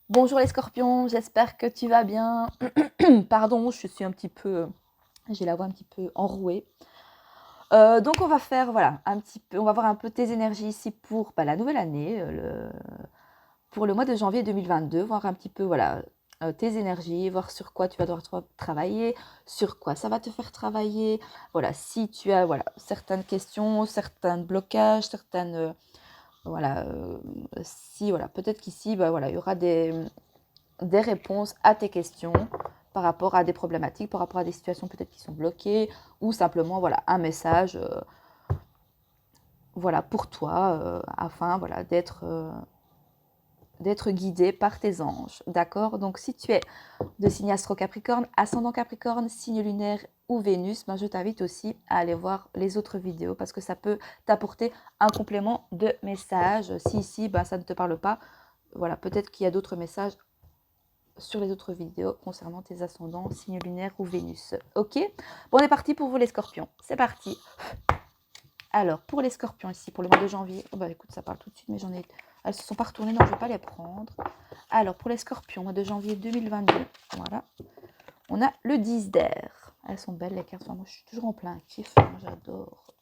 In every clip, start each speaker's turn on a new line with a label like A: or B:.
A: Bonjour les scorpions, j'espère que tu vas bien. Pardon, je suis un petit peu... J'ai la voix un petit peu enrouée. Donc on va faire, voilà, un petit peu... On va voir un peu tes énergies ici pour la nouvelle année, pour le mois de janvier 2022. Voir un petit peu, voilà, tes énergies, voir sur quoi tu vas devoir travailler, sur quoi ça va te faire travailler. Voilà, si tu as, voilà, certaines questions, certains blocages, certaines... voilà, si, voilà, peut-être qu'ici, voilà, il y aura des réponses à tes questions par rapport à des problématiques, par rapport à des situations peut-être qui sont bloquées, ou simplement voilà, un message voilà, pour toi, afin voilà, d'être guidé par tes anges. D'accord? Donc si tu es de signe astro-capricorne, ascendant capricorne, signe lunaire ou Vénus, je t'invite aussi à aller voir les autres vidéos parce que ça peut t'apporter un complément de message. Si ici, ça ne te parle pas, voilà, peut-être qu'il y a d'autres messages sur les autres vidéos concernant tes ascendants, signes lunaires ou Vénus. Ok? Bon, on est parti pour vous les scorpions. C'est parti. Alors, pour les scorpions ici, pour le mois de janvier, oh bah écoute, ça parle tout de suite, mais j'en ai... Elles se sont pas retournées, non, je ne vais pas les prendre. Alors, pour les scorpions, mois de janvier 2022, voilà. On a le 10 d'air. Elles sont belles les cartes, enfin, moi je suis toujours en plein kiff, moi j'adore.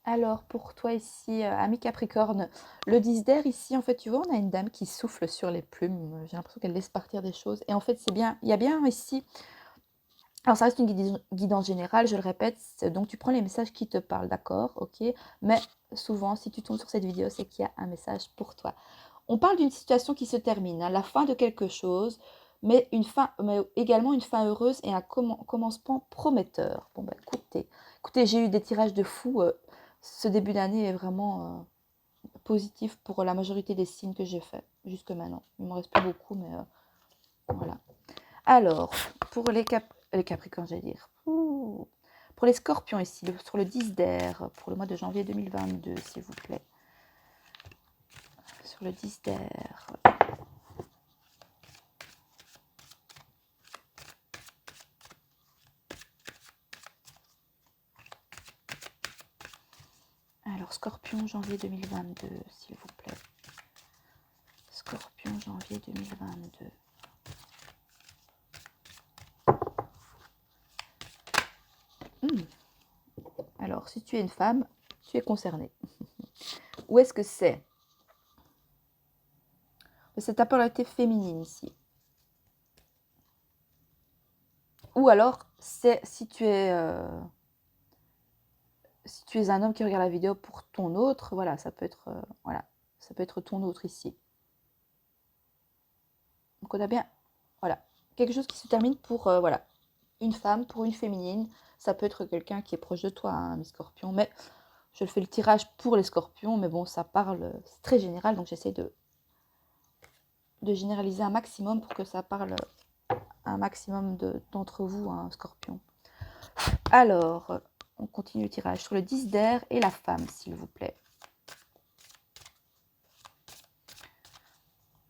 A: Alors, pour toi ici, ami Capricorne, le 10 d'air ici, en fait, tu vois, on a une dame qui souffle sur les plumes. J'ai l'impression qu'elle laisse partir des choses. Et en fait, c'est bien, il y a bien ici... Alors, ça reste une guidance générale, je le répète. Donc, tu prends les messages qui te parlent, d'accord? Ok. Mais souvent, si tu tombes sur cette vidéo, c'est qu'il y a un message pour toi. On parle d'une situation qui se termine, hein, la fin de quelque chose, mais également une fin heureuse et un commencement prometteur. Bon, écoutez, j'ai eu des tirages de fou. Ce début d'année est vraiment positif pour la majorité des signes que j'ai fait jusque maintenant. Il ne me reste plus beaucoup, mais voilà. Alors, pour les Capricornes, j'allais dire. Pour les Scorpions ici, sur le 10 d'air, pour le mois de janvier 2022, s'il vous plaît. Sur le 10 d'air. Alors, Scorpion, janvier 2022, s'il vous plaît. Scorpion, janvier 2022. Alors, si tu es une femme, tu es concernée. Où est-ce que c'est? C'est ta polarité féminine ici. Ou alors, c'est si tu es un homme qui regarde la vidéo pour ton autre, voilà, ça peut être ça peut être ton autre ici. Donc on a bien, voilà, quelque chose qui se termine pour voilà, une femme, pour une féminine. Ça peut être quelqu'un qui est proche de toi, hein, mes scorpions, mais je fais le tirage pour les scorpions, mais bon, ça parle, c'est très général, donc j'essaie de généraliser un maximum pour que ça parle à un maximum d'entre vous, hein, scorpion. Alors, on continue le tirage sur le 10 d'air et la femme, s'il vous plaît.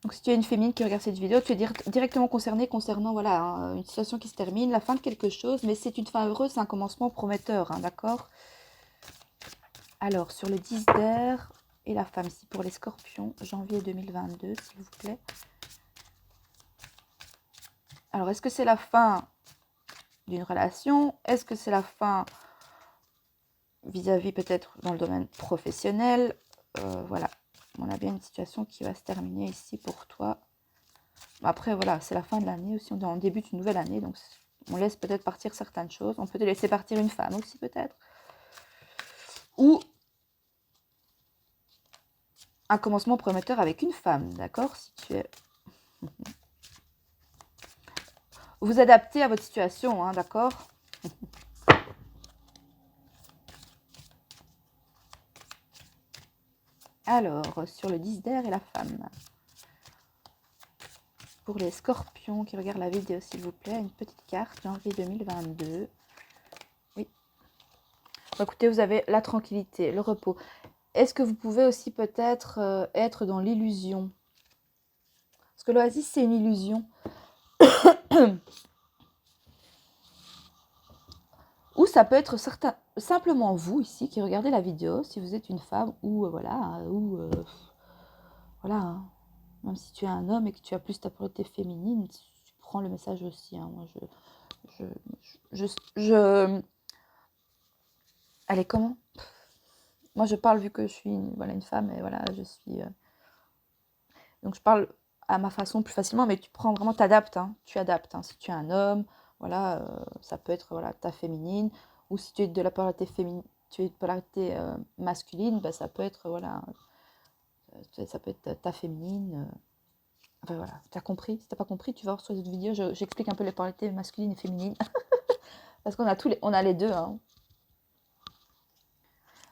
A: Donc, si tu es une féminine qui regarde cette vidéo, tu es directement concernée concernant voilà, une situation qui se termine, la fin de quelque chose, mais c'est une fin heureuse, c'est un commencement prometteur, hein, d'accord? Alors, sur le 10 d'air et la femme, ici pour les scorpions, janvier 2022, s'il vous plaît. Alors, est-ce que c'est la fin d'une relation? Est-ce que c'est la fin vis-à-vis peut-être dans le domaine professionnel? Voilà, on a bien une situation qui va se terminer ici pour toi. Après, voilà, c'est la fin de l'année aussi, on débute une nouvelle année, donc on laisse peut-être partir certaines choses. On peut te laisser partir une femme aussi peut-être. Ou un commencement prometteur avec une femme, d'accord? Si tu es... Vous adaptez à votre situation, hein, d'accord? Alors, sur le 10 d'air et la femme. Pour les scorpions qui regardent la vidéo, s'il vous plaît, une petite carte, janvier 2022. Oui. Bon, écoutez, vous avez la tranquillité, le repos. Est-ce que vous pouvez aussi peut-être être dans l'illusion? Parce que l'oasis, c'est une illusion. Ou ça peut être simplement vous ici qui regardez la vidéo, si vous êtes une femme ou voilà, voilà. Même si tu es un homme et que tu as plus ta polarité féminine, tu prends le message aussi. Hein. Moi, je, je... Allez, comment? Moi, je parle vu que je suis voilà, une femme et voilà, je suis... Donc, je parle à ma façon plus facilement, mais tu prends vraiment, t'adaptes. Hein. Tu adaptes. Hein. Si tu es un homme, voilà, ça peut être voilà, ta féminine. Ou si tu es de la polarité féminine, tu es de polarité masculine, bah, ça peut être voilà, ça peut être ta féminine. Enfin voilà, tu as compris. Si tu n'as pas compris, tu vas voir sur cette vidéo, j'explique un peu les polarités masculines et féminines. Parce qu'on a on a les deux. Hein.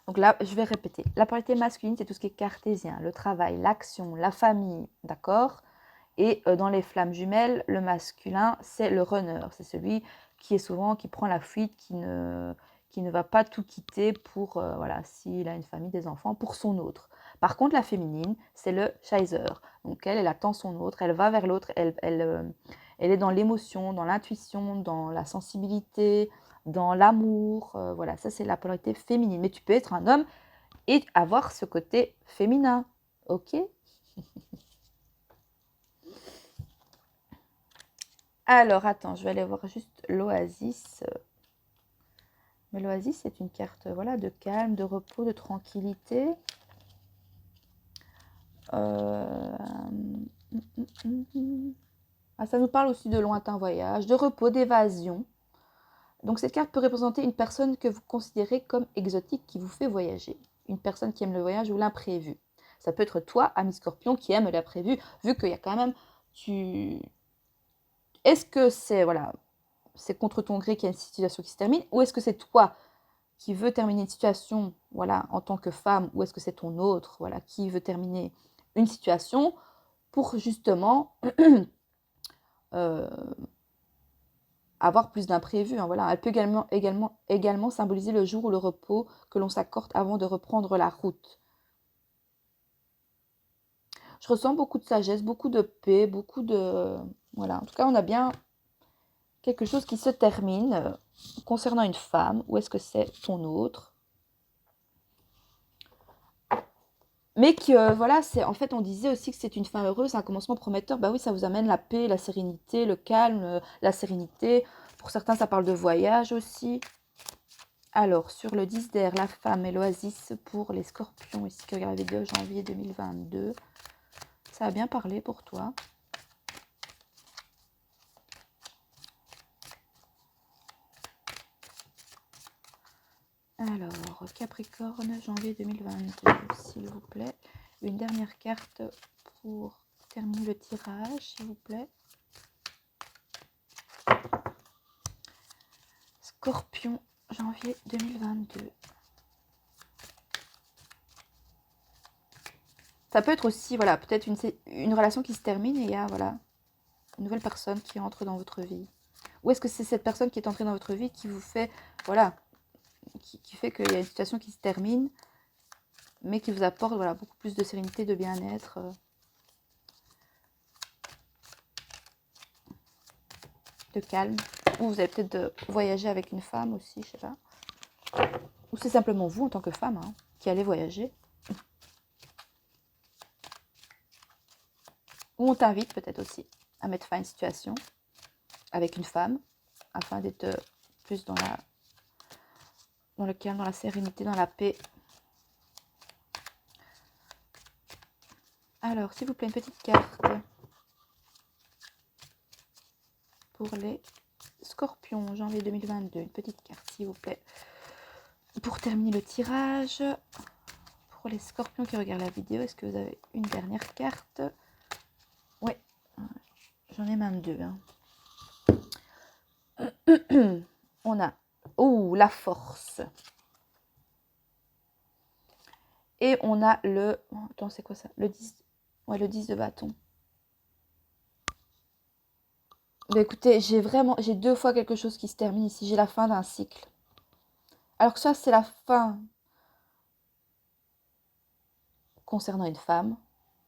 A: Donc là, je vais répéter. La polarité masculine, c'est tout ce qui est cartésien, le travail, l'action, la famille, d'accord? Et dans les flammes jumelles, le masculin, c'est le runner. C'est celui qui est souvent, qui prend la fuite, qui ne va pas tout quitter pour, voilà, s'il a une famille, des enfants, pour son autre. Par contre, la féminine, c'est le chaser. Donc elle attend son autre, elle va vers l'autre, elle est dans l'émotion, dans l'intuition, dans la sensibilité, dans l'amour. Voilà, ça c'est la polarité féminine. Mais tu peux être un homme et avoir ce côté féminin. Ok? Alors, attends, je vais aller voir juste l'oasis. Mais l'oasis, c'est une carte voilà, de calme, de repos, de tranquillité. Ah, ça nous parle aussi de lointains voyages, de repos, d'évasion. Donc cette carte peut représenter une personne que vous considérez comme exotique, qui vous fait voyager. Une personne qui aime le voyage ou l'imprévu. Ça peut être toi, ami Scorpion, qui aime l'imprévu, vu qu'il y a quand même... Est-ce que c'est voilà, c'est contre ton gré qu'il y a une situation qui se termine, ou est-ce que c'est toi qui veut terminer une situation voilà, en tant que femme, ou est-ce que c'est ton autre voilà, qui veut terminer une situation pour justement euh, avoir plus d'imprévus. Hein, voilà. Elle peut également symboliser le jour ou le repos que l'on s'accorde avant de reprendre la route. Je ressens beaucoup de sagesse, beaucoup de paix, beaucoup de... Voilà, en tout cas, on a bien quelque chose qui se termine concernant une femme. Ou est-ce que c'est ton autre? Mais que voilà, c'est en fait on disait aussi que c'est une fin heureuse, un commencement prometteur. Bah oui, ça vous amène la paix, la sérénité, le calme, la sérénité. Pour certains, ça parle de voyage aussi. Alors, sur le 10 d'air, la femme et l'oasis pour les scorpions, ici qui regarde la vidéo janvier 2022. Ça a bien parlé pour toi. Alors, Capricorne, janvier 2022, s'il vous plaît. Une dernière carte pour terminer le tirage, s'il vous plaît. Scorpion, janvier 2022. Ça peut être aussi, voilà, peut-être une relation qui se termine et il y a, voilà, une nouvelle personne qui entre dans votre vie. Ou est-ce que c'est cette personne qui est entrée dans votre vie qui vous fait, voilà, qui fait qu'il y a une situation qui se termine, mais qui vous apporte, voilà, beaucoup plus de sérénité, de bien-être. De calme. Ou vous allez peut-être voyager avec une femme aussi, je sais pas. Ou c'est simplement vous en tant que femme hein, qui allez voyager. Ou on t'invite peut-être aussi à mettre fin à une situation avec une femme afin d'être plus dans le calme, dans la sérénité, dans la paix. Alors, s'il vous plaît, une petite carte pour les scorpions, janvier 2022. Une petite carte, s'il vous plaît. Pour terminer le tirage, pour les scorpions qui regardent la vidéo, est-ce que vous avez une dernière carte? Oui, j'en ai même deux. Hein. On a la force. Et on a le... Attends, c'est quoi ça? Le 10. Ouais, le 10 de bâton. Bah écoutez, j'ai deux fois quelque chose qui se termine ici. J'ai la fin d'un cycle. Alors que ça, c'est la fin concernant une femme.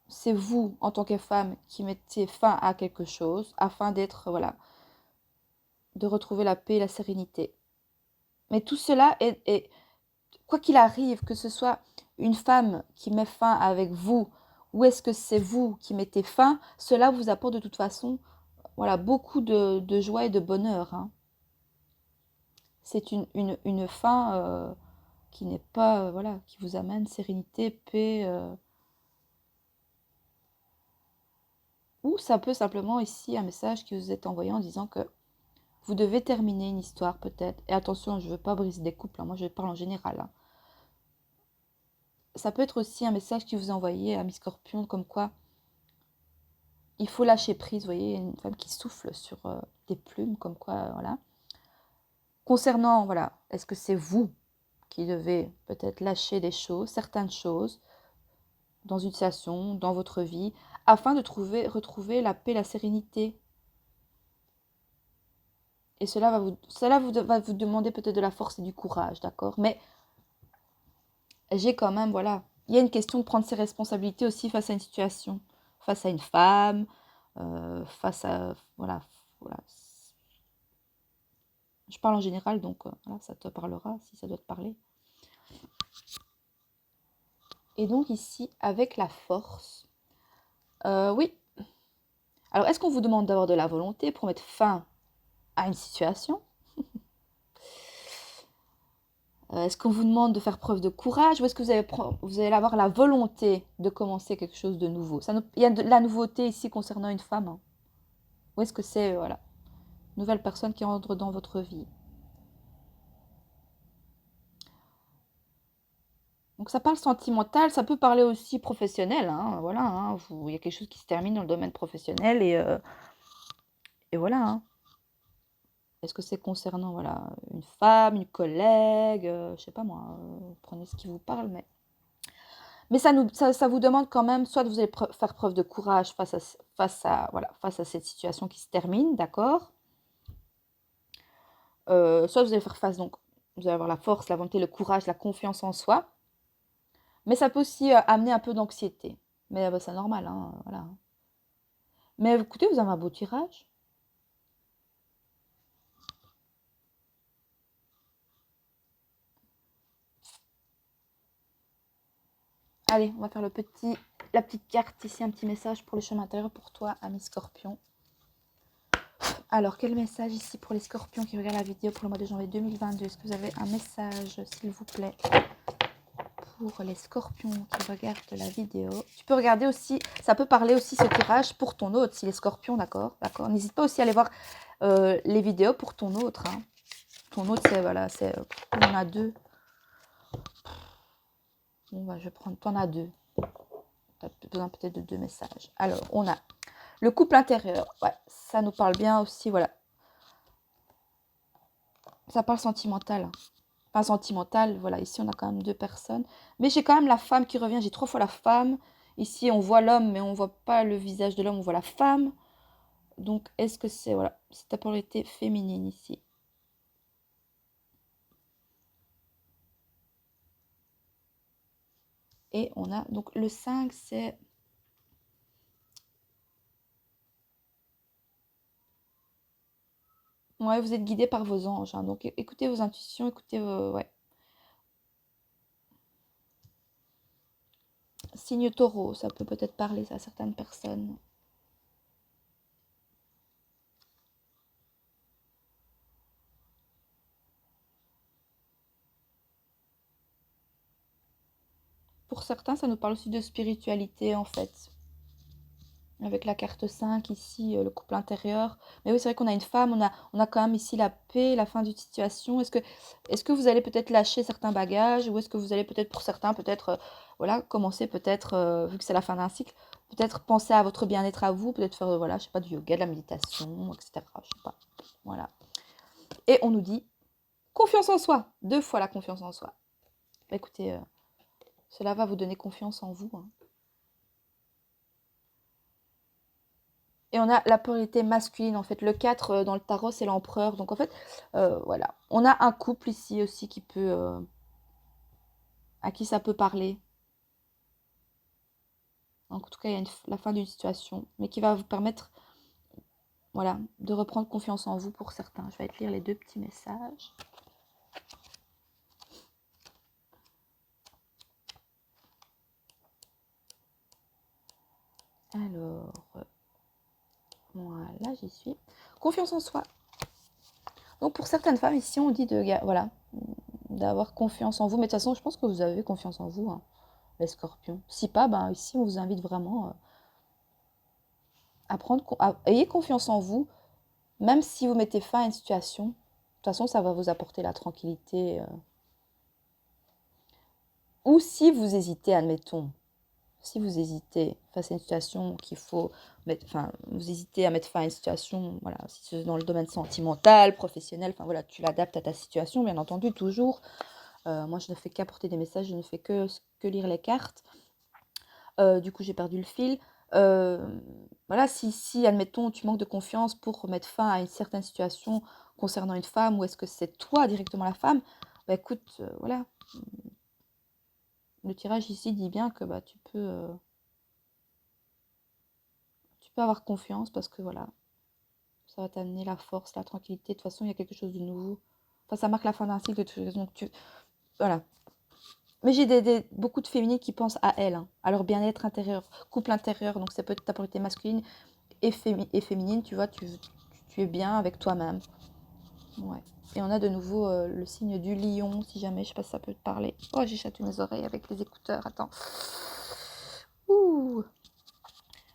A: C'est vous, en tant que femme, qui mettez fin à quelque chose afin d'être, voilà, de retrouver la paix et la sérénité. Mais tout cela est quoi qu'il arrive, que ce soit une femme qui met fin avec vous ou est-ce que c'est vous qui mettez fin? Cela vous apporte de toute façon, voilà, beaucoup de joie et de bonheur, hein. C'est une fin qui n'est pas, voilà, qui vous amène sérénité, paix, ou ça peut simplement ici un message qui vous est envoyé en disant que vous devez terminer une histoire peut-être. Et attention, je ne veux pas briser des couples, hein, moi je parle en général, hein. Ça peut être aussi un message qui vous est envoyé à mi-scorpion, comme quoi il faut lâcher prise. Vous voyez, une femme qui souffle sur des plumes, comme quoi, voilà. Concernant, voilà, est-ce que c'est vous qui devez peut-être lâcher des choses, certaines choses, dans une situation, dans votre vie, afin de retrouver la paix, la sérénité. Et cela va vous demander peut-être de la force et du courage, d'accord? Mais j'ai quand même, voilà, il y a une question de prendre ses responsabilités aussi face à une situation, face à une femme, face à, voilà, voilà. Je parle en général, donc voilà, ça te parlera si ça doit te parler. Et donc ici, avec la force, oui. Alors, est-ce qu'on vous demande d'avoir de la volonté pour mettre fin à une situation? Est-ce qu'on vous demande de faire preuve de courage ou est-ce que vous allez avoir la volonté de commencer quelque chose de nouveau? Il y a de la nouveauté ici concernant une femme, hein. Ou est-ce que c'est, voilà, une nouvelle personne qui entre dans votre vie? Donc ça parle sentimental, ça peut parler aussi professionnel, hein, voilà, hein, il y a quelque chose qui se termine dans le domaine professionnel et voilà, hein. Est-ce que c'est concernant, voilà, une femme, une collègue, je sais pas moi, prenez ce qui vous parle, mais ça vous demande quand même, soit vous allez faire preuve de courage face à cette situation qui se termine, d'accord? Soit vous allez faire face, donc vous allez avoir la force, la volonté, le courage, la confiance en soi, mais ça peut aussi amener un peu d'anxiété. Mais bah, c'est normal, hein, voilà. Mais écoutez, vous avez un beau tirage. Allez, on va faire la petite carte ici, un petit message pour le chemin intérieur pour toi, ami Scorpion. Alors, quel message ici pour les Scorpions qui regardent la vidéo pour le mois de janvier 2022? Est-ce que vous avez un message, s'il vous plaît, pour les Scorpions qui regardent la vidéo? Tu peux regarder aussi, ça peut parler aussi ce tirage pour ton autre, si les Scorpions, d'accord? D'accord. N'hésite pas aussi à aller voir les vidéos pour ton autre, hein. Ton autre, c'est, voilà, on en a deux. Bon, bah, je vais prendre, t'en as deux. Tu as besoin peut-être de deux messages. Alors, on a le couple intérieur. Ouais, ça nous parle bien aussi, voilà. Ça parle sentimental, hein. Enfin, sentimental, voilà. Ici, on a quand même deux personnes. Mais j'ai quand même la femme qui revient. J'ai 3 fois la femme. Ici, on voit l'homme, mais on ne voit pas le visage de l'homme, on voit la femme. Donc, est-ce que c'est, voilà, c'est ta polarité féminine ici? Et on a, donc, le 5, c'est... Ouais, vous êtes guidé par vos anges, hein. Donc, écoutez vos intuitions, écoutez vos... Ouais. Signe taureau, ça peut peut-être parler à certaines personnes. Pour certains, ça nous parle aussi de spiritualité, en fait. Avec la carte 5 ici, le couple intérieur. Mais oui, c'est vrai qu'on a une femme, on a quand même ici la paix, la fin d'une situation. Est-ce que vous allez peut-être lâcher certains bagages ou est-ce que vous allez peut-être, pour certains, peut-être, voilà, commencer peut-être, vu que c'est la fin d'un cycle, peut-être penser à votre bien-être à vous, peut-être faire, voilà, je sais pas, du yoga, de la méditation, etc. Je sais pas. Voilà. Et on nous dit confiance en soi. 2 fois la confiance en soi. Bah, écoutez, cela va vous donner confiance en vous, hein. Et on a la polarité masculine, en fait. Le 4 dans le tarot, c'est l'empereur. Donc, en fait, voilà. On a un couple ici aussi qui peut... à qui ça peut parler. En tout cas, il y a la fin d'une situation. Mais qui va vous permettre, voilà, de reprendre confiance en vous pour certains. Je vais te lire les 2 petits messages. Alors, voilà, j'y suis. Confiance en soi. Donc pour certaines femmes, ici, on dit voilà, d'avoir confiance en vous. Mais de toute façon, je pense que vous avez confiance en vous, hein, les scorpions. Si pas, ben, ici, on vous invite vraiment ayez confiance en vous, même si vous mettez fin à une situation. De toute façon, ça va vous apporter la tranquillité. Ou si vous hésitez, admettons, si vous hésitez face à une situation qu'il faut mettre, enfin, vous hésitez à mettre fin à une situation, voilà, si c'est dans le domaine sentimental, professionnel, enfin voilà, tu l'adaptes à ta situation, bien entendu, toujours. Moi, je ne fais qu'apporter des messages, je ne fais que lire les cartes. Du coup, j'ai perdu le fil. Voilà, si, admettons, tu manques de confiance pour mettre fin à une certaine situation concernant une femme, ou est-ce que c'est toi directement la femme, bah écoute, voilà. Le tirage ici dit bien que bah, tu peux avoir confiance parce que voilà, ça va t'amener la force, la tranquillité. De toute façon, il y a quelque chose de nouveau. Enfin, ça marque la fin d'un cycle de toute façon. Voilà. Mais j'ai beaucoup de féminines qui pensent à elles, hein, à leur bien-être intérieur, couple intérieur. Donc, ça peut être ta polarité masculine et féminine. Tu vois, tu es bien avec toi-même. Ouais. Et on a de nouveau le signe du lion, si jamais, je sais pas si ça peut te parler. Oh, j'ai chatouillé mes oreilles avec les écouteurs. Attends. Ouh.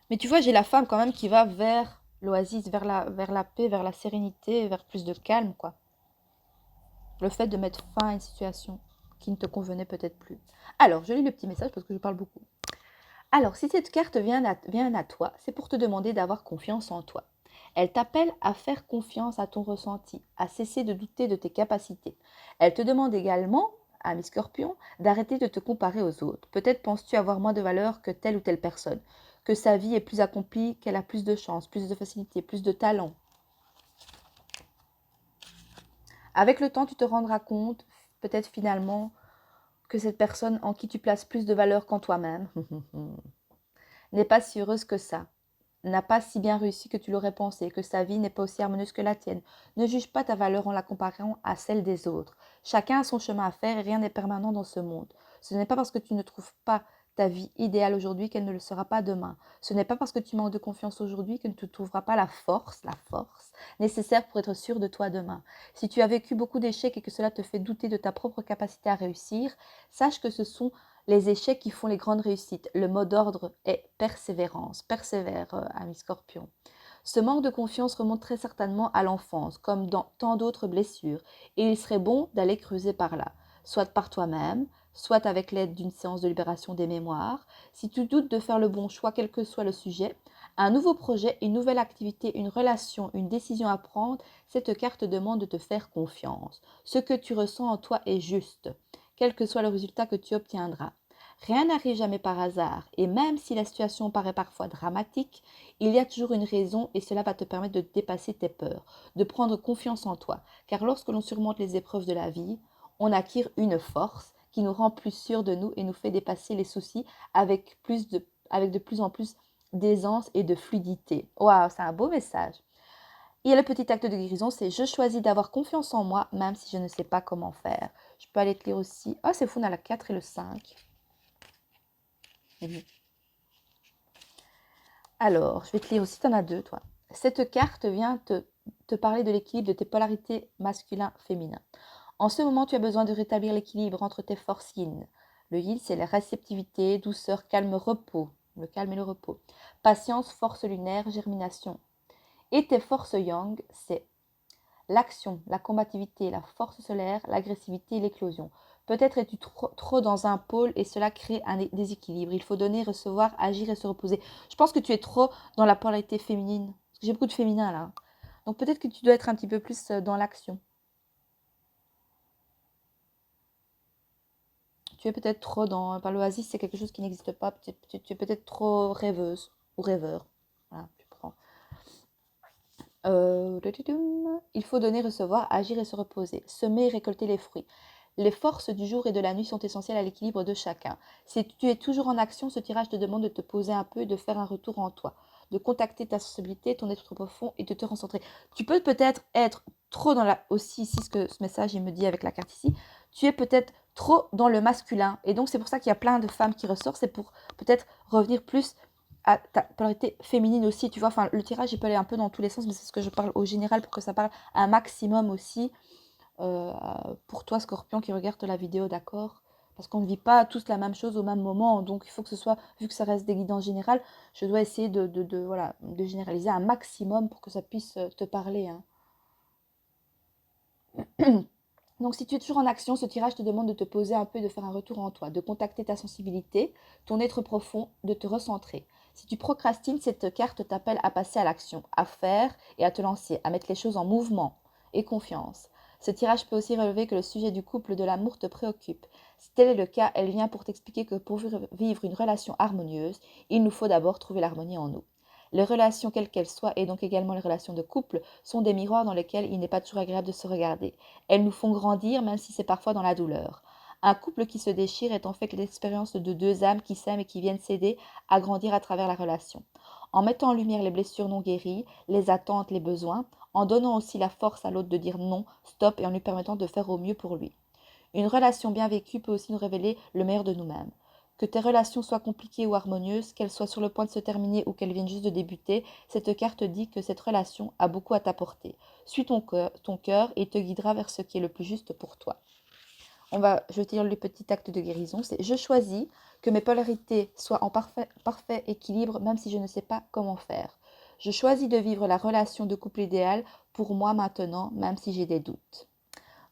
A: Mais tu vois, j'ai la femme quand même qui va vers l'oasis, vers la paix, vers la sérénité, vers plus de calme, quoi. Le fait de mettre fin à une situation qui ne te convenait peut-être plus. Alors, je lis le petit message parce que je parle beaucoup. Alors, si cette carte vient à toi, c'est pour te demander d'avoir confiance en toi. Elle t'appelle à faire confiance à ton ressenti, à cesser de douter de tes capacités. Elle te demande également, ami Scorpion, d'arrêter de te comparer aux autres. Peut-être penses-tu avoir moins de valeur que telle ou telle personne, que sa vie est plus accomplie, qu'elle a plus de chance, plus de facilité, plus de talent. Avec le temps, tu te rendras compte, peut-être finalement, que cette personne en qui tu places plus de valeur qu'en toi-même n'est pas si heureuse que ça, n'a pas si bien réussi que tu l'aurais pensé, que sa vie n'est pas aussi harmonieuse que la tienne. Ne juge pas ta valeur en la comparant à celle des autres. Chacun a son chemin à faire et rien n'est permanent dans ce monde. Ce n'est pas parce que tu ne trouves pas ta vie idéale aujourd'hui qu'elle ne le sera pas demain. Ce n'est pas parce que tu manques de confiance aujourd'hui que tu ne trouveras pas la force nécessaire pour être sûr de toi demain. Si tu as vécu beaucoup d'échecs et que cela te fait douter de ta propre capacité à réussir, sache que ce sont les échecs qui font les grandes réussites. Le mot d'ordre est persévérance. Persévère, ami Scorpion. Ce manque de confiance remonte très certainement à l'enfance, comme dans tant d'autres blessures, et il serait bon d'aller creuser par là, soit par toi-même, soit avec l'aide d'une séance de libération des mémoires. Si tu doutes de faire le bon choix, quel que soit le sujet, un nouveau projet, une nouvelle activité, une relation, une décision à prendre, cette carte demande de te faire confiance. Ce que tu ressens en toi est juste, quel que soit le résultat que tu obtiendras. Rien n'arrive jamais par hasard, et même si la situation paraît parfois dramatique, il y a toujours une raison et cela va te permettre de dépasser tes peurs, de prendre confiance en toi. Car lorsque l'on surmonte les épreuves de la vie, on acquiert une force qui nous rend plus sûrs de nous et nous fait dépasser les soucis avec de plus en plus d'aisance et de fluidité. Waouh, c'est un beau message. Et le petit acte de guérison, c'est je choisis d'avoir confiance en moi, même si je ne sais pas comment faire. Je peux aller te lire aussi. Oh, c'est fou, on a la 4 et le 5. Alors, je vais te lire aussi, tu en as deux, toi. Cette carte vient te parler de l'équilibre de tes polarités masculin-féminin. En ce moment, tu as besoin de rétablir l'équilibre entre tes forces yin. Le yin, c'est la réceptivité, douceur, calme, repos. Le calme et le repos. Patience, force lunaire, germination. Et tes forces yang, c'est l'action, la combativité, la force solaire, l'agressivité et l'éclosion. Peut-être es-tu trop dans un pôle et cela crée un déséquilibre. Il faut donner, recevoir, agir et se reposer. Je pense que tu es trop dans la polarité féminine. Parce que j'ai beaucoup de féminin là. Donc peut-être que tu dois être un petit peu plus dans l'action. Tu es peut-être trop dans... Par l'oasis, c'est quelque chose qui n'existe pas. Tu es peut-être trop rêveuse ou rêveur. Voilà, tu prends. Il faut donner, recevoir, agir et se reposer. Semer et récolter les fruits. Les forces du jour et de la nuit sont essentielles à l'équilibre de chacun. Si tu es toujours en action, ce tirage te demande de te poser un peu et de faire un retour en toi, de contacter ta sensibilité, ton être profond et de te recentrer. Tu peux peut-être être trop dans la... Aussi, ici, ce que ce message il me dit avec la carte ici, tu es peut-être trop dans le masculin. Et donc, c'est pour ça qu'il y a plein de femmes qui ressortent. C'est pour peut-être revenir plus à ta polarité féminine aussi, tu vois. Enfin, le tirage, il peut aller un peu dans tous les sens, mais c'est ce que je parle au général pour que ça parle un maximum aussi euh, pour toi, Scorpion, qui regarde la vidéo, d'accord? Parce qu'on ne vit pas tous la même chose au même moment, donc il faut que ce soit, vu que ça reste des guidances générales, je dois essayer voilà, de généraliser un maximum pour que ça puisse te parler, hein. Donc si tu es toujours en action, ce tirage te demande de te poser un peu, de faire un retour en toi, de contacter ta sensibilité, ton être profond, de te recentrer. Si tu procrastines, cette carte t'appelle à passer à l'action, à faire et à te lancer, à mettre les choses en mouvement et confiance. Ce tirage peut aussi relever que le sujet du couple, de l'amour te préoccupe. Si tel est le cas, elle vient pour t'expliquer que pour vivre une relation harmonieuse, il nous faut d'abord trouver l'harmonie en nous. Les relations, quelles qu'elles soient, et donc également les relations de couple, sont des miroirs dans lesquels il n'est pas toujours agréable de se regarder. Elles nous font grandir, même si c'est parfois dans la douleur. Un couple qui se déchire est en fait l'expérience de deux âmes qui s'aiment et qui viennent s'aider à grandir à travers la relation. En mettant en lumière les blessures non guéries, les attentes, les besoins, en donnant aussi la force à l'autre de dire non, stop et en lui permettant de faire au mieux pour lui. Une relation bien vécue peut aussi nous révéler le meilleur de nous-mêmes. Que tes relations soient compliquées ou harmonieuses, qu'elles soient sur le point de se terminer ou qu'elles viennent juste de débuter, cette carte dit que cette relation a beaucoup à t'apporter. Suis ton cœur et il te guidera vers ce qui est le plus juste pour toi. Je vais te lire le petit acte de guérison. C'est: je choisis que mes polarités soient en parfait équilibre, même si je ne sais pas comment faire. Je choisis de vivre la relation de couple idéale pour moi maintenant, même si j'ai des doutes.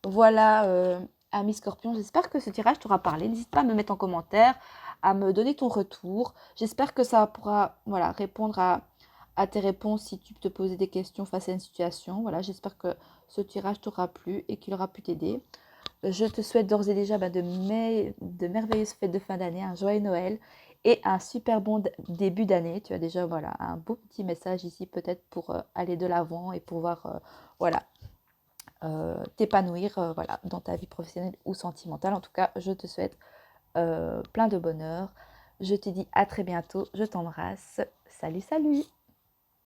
A: Voilà, ami Scorpion, j'espère que ce tirage t'aura parlé. N'hésite pas à me mettre en commentaire, à me donner ton retour. J'espère que ça pourra, voilà, répondre à tes réponses si tu te posais des questions face à une situation. Voilà, j'espère que ce tirage t'aura plu et qu'il aura pu t'aider. Je te souhaite d'ores et déjà de merveilleuses fêtes de fin d'année, un joyeux Noël et un super bon début d'année. Tu as déjà, voilà, un beau petit message ici peut-être pour aller de l'avant et pouvoir, voilà, t'épanouir, voilà, dans ta vie professionnelle ou sentimentale. En tout cas, je te souhaite plein de bonheur. Je te dis à très bientôt. Je t'embrasse. Salut, salut!